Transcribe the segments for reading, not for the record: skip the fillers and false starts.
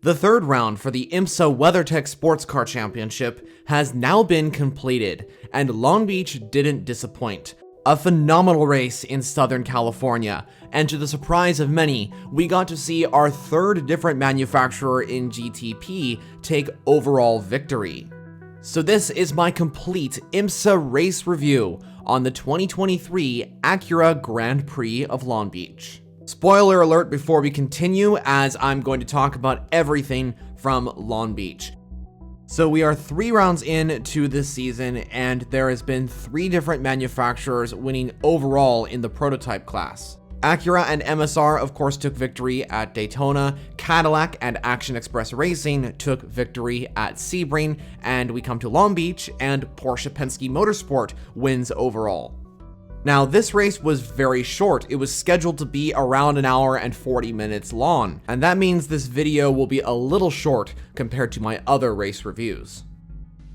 The third round for the IMSA WeatherTech Sports Car Championship has now been completed, and Long Beach didn't disappoint. A phenomenal race in Southern California, and to the surprise of many, we got to see our third different manufacturer in GTP take overall victory. So this is my complete IMSA race review on the 2023 Acura Grand Prix of Long Beach. Spoiler alert before we continue, as I'm going to talk about everything from Long Beach. So we are 3 rounds into this season, and there has been 3 different manufacturers winning overall in the prototype class. Acura and MSR, of course, took victory at Daytona. Cadillac and Action Express Racing took victory at Sebring, and we come to Long Beach, and Porsche Penske Motorsport wins overall. Now, this race was very short. It was scheduled to be around an hour and 40 minutes long, and that means this video will be a little short compared to my other race reviews.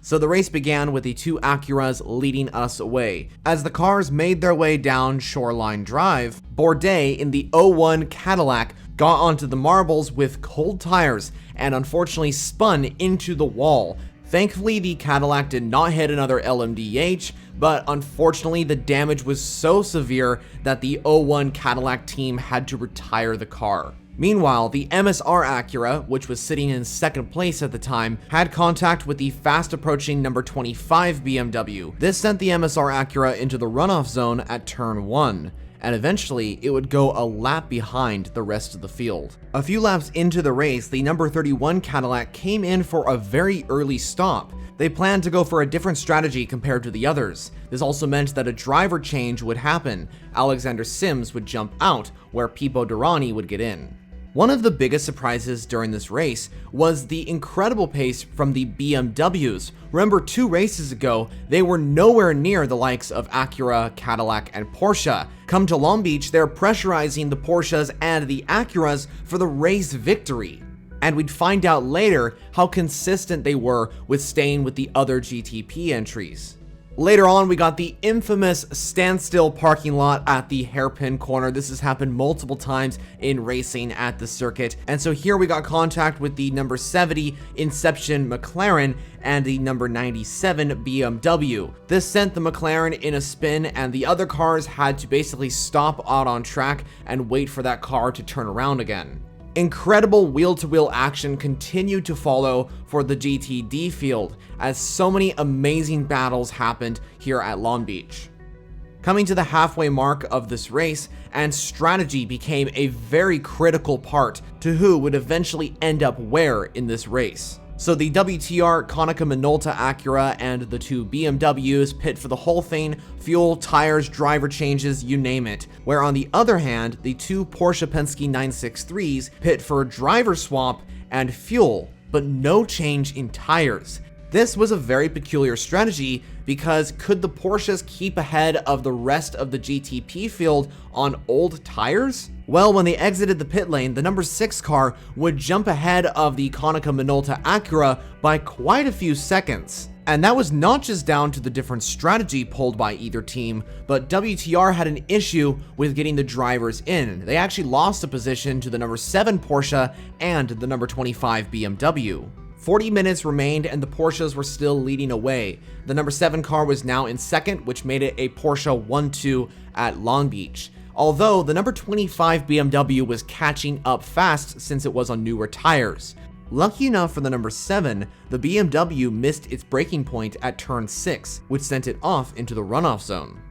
So the race began with the 2 Acuras leading us away. As the cars made their way down Shoreline Drive, Bourdais in the 01 Cadillac got onto the marbles with cold tires and unfortunately spun into the wall. Thankfully, the Cadillac did not hit another LMDH, but unfortunately the damage was so severe that the 01 Cadillac team had to retire the car. Meanwhile, the MSR Acura, which was sitting in second place at the time, had contact with the fast approaching number 25 BMW. This sent the MSR Acura into the runoff zone at turn 1. And eventually it would go a lap behind the rest of the field. A few laps into the race, the number 31 Cadillac came in for a very early stop. They planned to go for a different strategy compared to the others. This also meant that a driver change would happen. Alexander Sims would jump out, where Pipo Derani would get in. One of the biggest surprises during this race was the incredible pace from the BMWs. Remember, 2 races ago, they were nowhere near the likes of Acura, Cadillac, and Porsche. Come to Long Beach, they're pressurizing the Porsches and the Acuras for the race victory. And we'd find out later how consistent they were with staying with the other GTP entries. Later on, we got the infamous standstill parking lot at the hairpin corner. This has happened multiple times in racing at the circuit. And so here we got contact with the number 70 Inception McLaren and the number 97 BMW. This sent the McLaren in a spin, and the other cars had to basically stop out on track and wait for that car to turn around again. Incredible wheel-to-wheel action continued to follow for the GTD field, as so many amazing battles happened here at Long Beach. Coming to the halfway mark of this race, and strategy became a very critical part to who would eventually end up where in this race. So the WTR Konica Minolta Acura and the 2 BMWs pit for the whole thing: fuel, tires, driver changes, you name it. Where on the other hand, the 2 Porsche Penske 963s pit for a driver swap and fuel, but no change in tires. This was a very peculiar strategy, because could the Porsches keep ahead of the rest of the GTP field on old tires? Well, when they exited the pit lane, the number 6 car would jump ahead of the Konica Minolta Acura by quite a few seconds. And that was not just down to the different strategy pulled by either team, but WTR had an issue with getting the drivers in. They actually lost a position to the number 7 Porsche and the number 25 BMW. 40 minutes remained and the Porsches were still leading away. The number 7 car was now in second, which made it a Porsche 1-2 at Long Beach. Although the number 25 BMW was catching up fast since it was on newer tires. Lucky enough for the number 7, the BMW missed its braking point at turn 6, which sent it off into the runoff zone.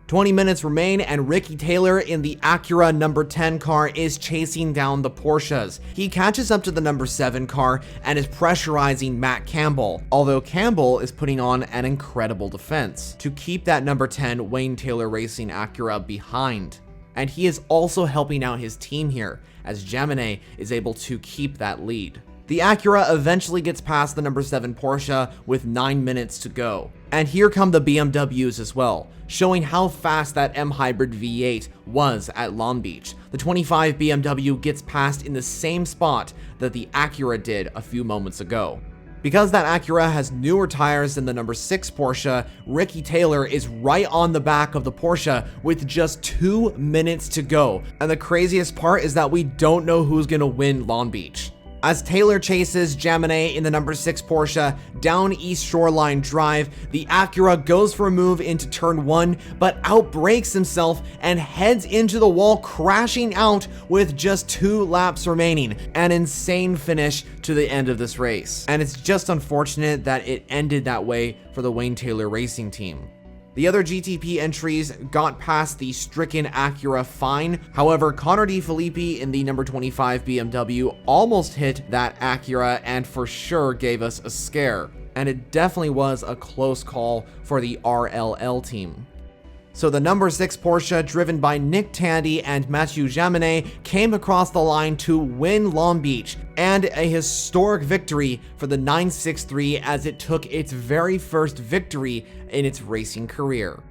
20 minutes remain and Ricky Taylor in the Acura number 10 car is chasing down the Porsches. He catches up to the number 7 car and is pressurizing Matt Campbell, although Campbell is putting on an incredible defense to keep that number 10 Wayne Taylor Racing Acura behind. And he is also helping out his team here, as Jaminet is able to keep that lead. The Acura eventually gets past the number 7 Porsche with 9 minutes to go. And here come the BMWs as well, showing how fast that M-Hybrid V8 was at Long Beach. The 25 BMW gets past in the same spot that the Acura did a few moments ago. Because that Acura has newer tires than the number 6 Porsche, Ricky Taylor is right on the back of the Porsche with just 2 minutes to go. And the craziest part is that we don't know who's gonna win Long Beach. As Taylor chases Jaminet in the number 6 Porsche down East Shoreline Drive, the Acura goes for a move into turn 1, but outbrakes himself and heads into the wall, crashing out with just 2 laps remaining. An insane finish to the end of this race. And it's just unfortunate that it ended that way for the Wayne Taylor Racing team. The other GTP entries got past the stricken Acura fine. However, Connor De Filippi in the number 25 BMW almost hit that Acura and for sure gave us a scare. And it definitely was a close call for the RLL team. So the number 6 Porsche, driven by Nick Tandy and Mathieu Jaminet, came across the line to win Long Beach, and a historic victory for the 963 as it took its very first victory in its racing career.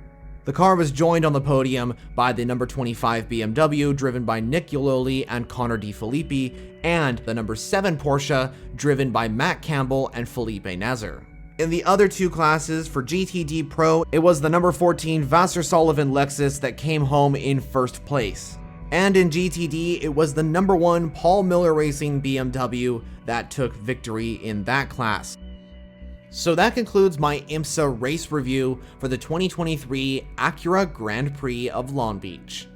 The car was joined on the podium by the number 25 BMW, driven by Nick Yololi and Connor De Filippi, and the number 7 Porsche, driven by Matt Campbell and Felipe Nasr. In the other 2 classes for GTD Pro, it was the number 14 Vassar Sullivan Lexus that came home in first place. And in GTD, it was the number 1 Paul Miller Racing BMW that took victory in that class. So that concludes my IMSA race review for the 2023 Acura Grand Prix of Long Beach.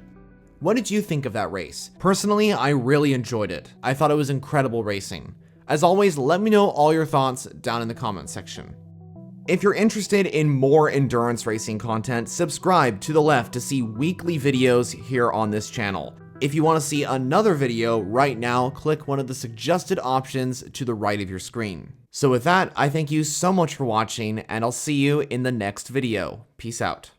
What did you think of that race? Personally, I really enjoyed it. I thought it was incredible racing. As always, let me know all your thoughts down in the comments section. If you're interested in more endurance racing content, subscribe to the left to see weekly videos here on this channel. If you want to see another video right now, click one of the suggested options to the right of your screen. So with that, I thank you so much for watching, and I'll see you in the next video. Peace out.